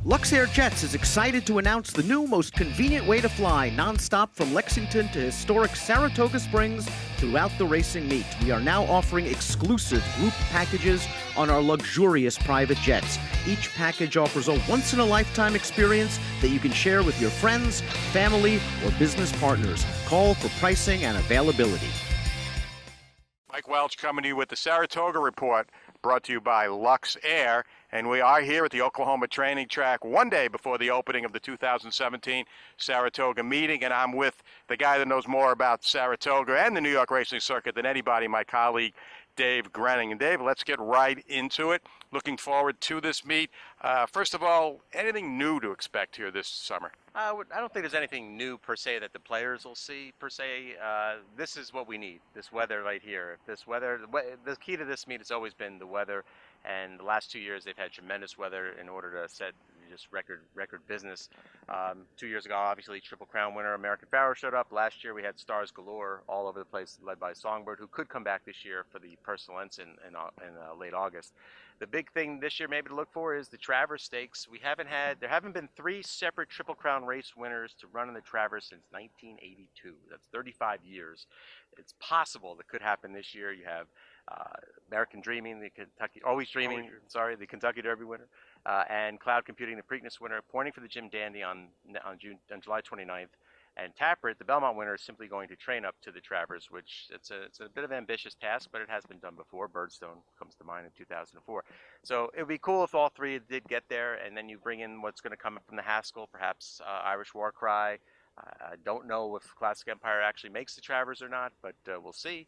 LuxAir Jets is excited to announce the new, most convenient way to fly nonstop from Lexington to historic Saratoga Springs throughout the racing meet. We are now offering exclusive group packages on our luxurious private jets. Each package offers a once-in-a-lifetime experience that you can share with your friends, family, or business partners. Call for pricing and availability. Mike Welch coming to you with the Saratoga Report, brought to you by LuxAir. And we are here at the Oklahoma training track one day before the opening of the 2017 Saratoga meeting. And I'm with the guy that knows more about Saratoga and the New York racing circuit than anybody, my colleague, Dave Grening. And Dave, let's get right into it. Looking forward to this meet. First of all, anything new to expect here this summer? I don't think there's anything new per se that the players will see per se. This is what we need, this weather right here. This weather, the key to this meet has always been the weather, and the last 2 years they've had tremendous weather in order to set just record business. 2 years ago, obviously, Triple Crown winner American Pharaoh showed up. Last year we had stars galore all over the place, led by Songbird, who could come back this year for the Personal Ents in late August. The big thing this year maybe to look for is the Travers Stakes. There haven't been 3 separate Triple Crown race winners to run in the Travers since 1982. That's 35 years. It's possible that could happen this year. You have American Dreaming, the Kentucky Derby winner, and Cloud Computing, the Preakness winner, pointing for the Jim Dandy on July 29th. And Tappert, the Belmont winner, is simply going to train up to the Travers, which it's a bit of an ambitious task, but it has been done before. Birdstone comes to mind in 2004. So it would be cool if all 3 did get there, and then you bring in what's going to come from the Haskell, perhaps Irish War Cry. I don't know if Classic Empire actually makes the Travers or not, but we'll see.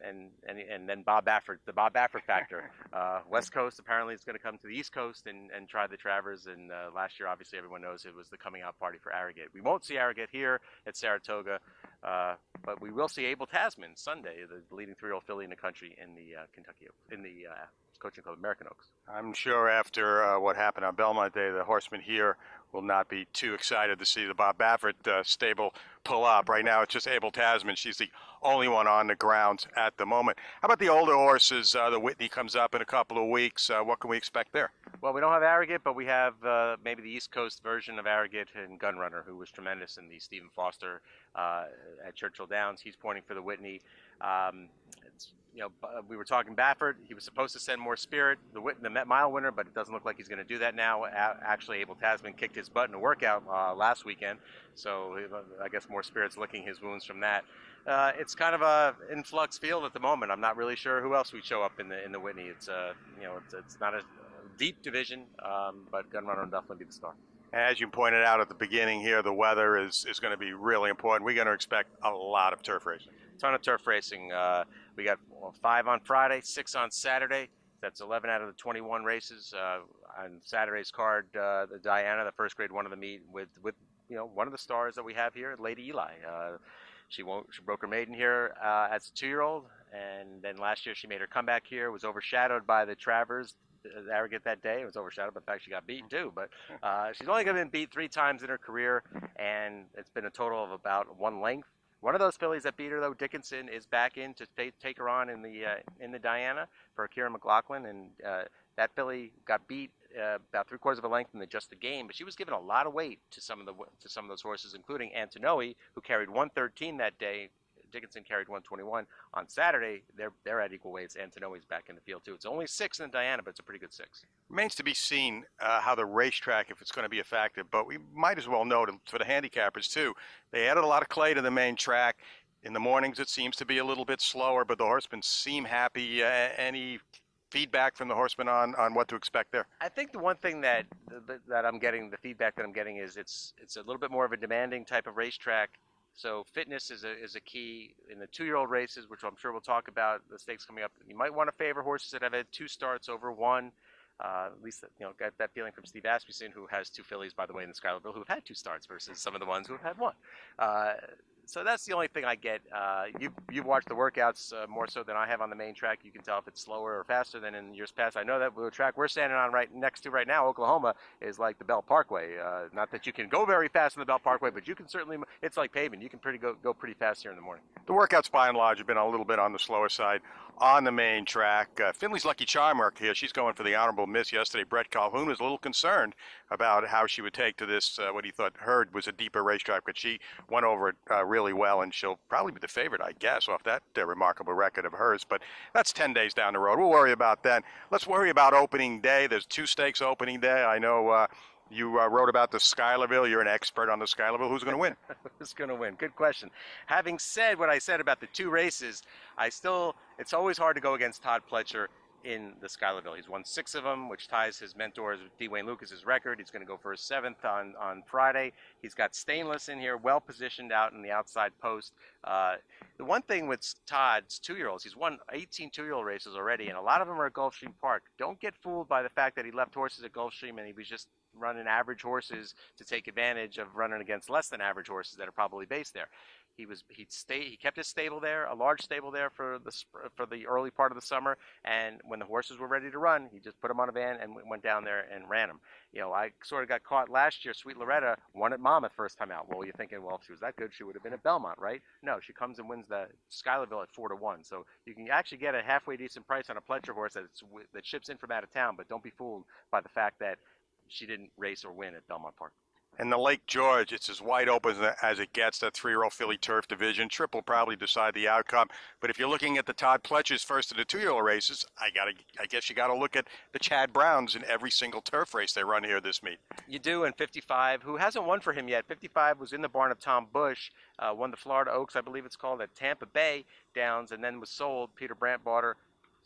And then Bob Baffert, the Bob Baffert factor. West Coast apparently is going to come to the East Coast and try the Travers. And last year, obviously, everyone knows it was the coming out party for Arrogate. We won't see Arrogate here at Saratoga, but we will see Abel Tasman Sunday, the leading 3-year-old filly in the country in the Coaching Club American Oaks. I'm sure after what happened on Belmont Day, the horsemen here will not be too excited to see the Bob Baffert stable pull up. Right now, it's just Abel Tasman. She's the only one on the ground at the moment. How about the older horses? The Whitney comes up in a couple of weeks. What can we expect there? Well, we don't have Arrogate, but we have maybe the East Coast version of Arrogate and Gunrunner, who was tremendous in the Stephen Foster at Churchill Downs. He's pointing for the Whitney. We were talking Baffert. He was supposed to send more Spirit, the Met Mile winner, but it doesn't look like he's going to do that now. Actually, Abel Tasman kicked his butt in a workout last weekend, so I guess more Spirit's licking his wounds from that. It's kind of a influx field at the moment. I'm not really sure who else would show up in the Whitney. It's not a deep division, but Gunrunner will definitely be the star. As you pointed out at the beginning here, the weather is going to be really important. We're going to expect a lot of turf racing. Ton of turf racing. We got 5 on Friday, 6 on Saturday. That's 11 out of the 21 races. On Saturday's card, the Diana, the first grade one of the meet, with one of the stars that we have here, Lady Eli. She broke her maiden here as a 2-year-old, and then last year she made her comeback here. Was overshadowed by the Travers. Arrogate that day. It was overshadowed by the fact she got beaten too, but she's only been beat 3 times in her career, and it's been a total of about 1 length. One of those fillies that beat her, though, Dickinson, is back in to take her on in the Diana for Kieran McLaughlin, and that filly got beat about 3/4 of a length in just the game, but she was given a lot of weight to some of those horses, including Antonoi, who carried 113 that day. Dickinson carried 121. On Saturday, they're at equal weights. Antonoi's back in the field too. It's only 6 in the Diana, but it's a pretty good 6. Remains to be seen how the racetrack, if it's going to be effective, but we might as well note for the handicappers too, they added a lot of clay to the main track. In the mornings it seems to be a little bit slower, but the horsemen seem happy. Any feedback from the horsemen on what to expect there? I think the one thing that I'm getting, the feedback that I'm getting is it's a little bit more of a demanding type of racetrack. So fitness is a key in the 2-year-old races, which I'm sure we'll talk about, the stakes coming up. You might want to favor horses that have had 2 starts over 1. At least, got that feeling from Steve Asmussen, who has 2 fillies, by the way, in the Schuylerville, who have had 2 starts versus some of the ones who have had 1. So that's the only thing I get. You've watched the workouts more so than I have on the main track. You can tell if it's slower or faster than in years past. I know that the track we're standing on right next to right now, Oklahoma, is like the Bell Parkway. Not that you can go very fast on the Bell Parkway, but you can certainly. It's like paving. You can go pretty fast here in the morning. The workouts, by and large, have been a little bit on the slower side on the main track. Finley's Lucky Charm here. She's going for the honorable miss yesterday. Brett Calhoun was a little concerned about how she would take to this, what he thought heard was a deeper racetrack, but she went over it really well, and she'll probably be the favorite, I guess, off that remarkable record of hers. But that's 10 days down the road. We'll worry about that. Let's worry about opening day. There's 2 stakes opening day. I know you wrote about the Schuylerville. You're an expert on the Schuylerville. Who's going to win? Who's going to win? Good question. Having said what I said about the 2 races, it's always hard to go against Todd Pletcher in the Schuylerville. He's won 6 of them, which ties his mentor's D. Wayne Lucas's record. He's going to go for his 7th on Friday. He's got Stainless in here, well positioned out in the outside post. The one thing with Todd's 2-year-olds, he's won 18 2-year-old races already, and a lot of them are at Gulfstream Park. Don't get fooled by the fact that he left horses at Gulfstream and he was just running average horses to take advantage of running against less than average horses that are probably based there. He kept his stable there, a large stable there for the early part of the summer, and when the horses were ready to run, he just put them on a van and went down there and ran them. You know, I sort of got caught last year. Sweet Loretta won at Monmouth first time out. Well, you're thinking, well, if she was that good, she would have been at Belmont, right? No, she comes and wins the Schuylerville at 4-1. So you can actually get a halfway decent price on a Pletcher horse that ships in from out of town, but don't be fooled by the fact that she didn't race or win at Belmont Park. And the Lake George, it's as wide open as it gets, that 3-year-old filly turf division. Trip will probably decide the outcome. But if you're looking at the Todd Pletcher's first of the 2-year-old races, I guess you got to look at the Chad Browns in every single turf race they run here this meet. You do, and 55, who hasn't won for him yet. 55 was in the barn of Tom Bush, won the Florida Oaks, I believe it's called, at Tampa Bay Downs, and then was sold. Peter Brandt bought her.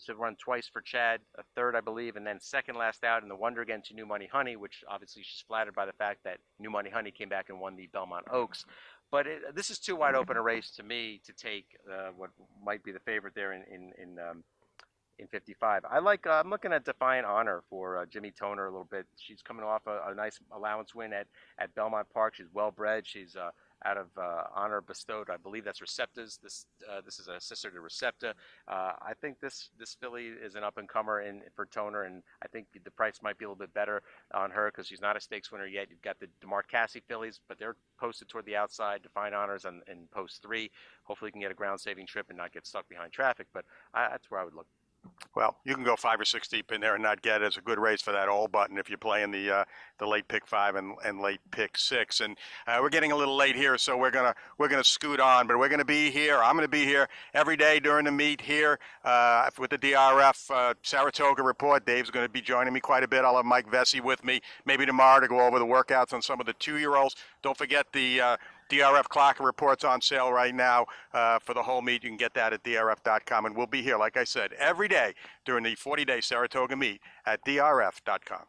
To run twice for Chad, a 3rd, I believe, and then 2nd last out in the Wonder again to New Money Honey, which obviously she's flattered by the fact that New Money Honey came back and won the Belmont Oaks. But this is too wide open a race to me to take what might be the favorite there in 55. I'm looking at Defiant Honor for Jimmy Toner a little bit. She's coming off a nice allowance win at Belmont Park. She's well bred. She's out of Honor Bestowed. I believe that's Recepta's. This is a sister to Recepta. I think this filly is an up-and-comer for Toner, and I think the price might be a little bit better on her because she's not a stakes winner yet. You've got the DeMar Cassie fillies, but they're posted toward the outside. Defiant Honors in post 3. Hopefully you can get a ground-saving trip and not get stuck behind traffic, but that's where I would look. Well, you can go 5 or 6 deep in there and not get it. It's a good race for that all button if you're playing the late pick 5 and late pick 6. And we're getting a little late here, so we're gonna scoot on. But we're gonna be here. I'm gonna be here every day during the meet here with the DRF Saratoga report. Dave's gonna be joining me quite a bit. I'll have Mike Vesey with me maybe tomorrow to go over the workouts on some of the 2-year-olds. Don't forget the DRF Clocker report's on sale right now for the whole meet. You can get that at drf.com, and we'll be here, like I said, every day during the 40-day Saratoga meet at drf.com.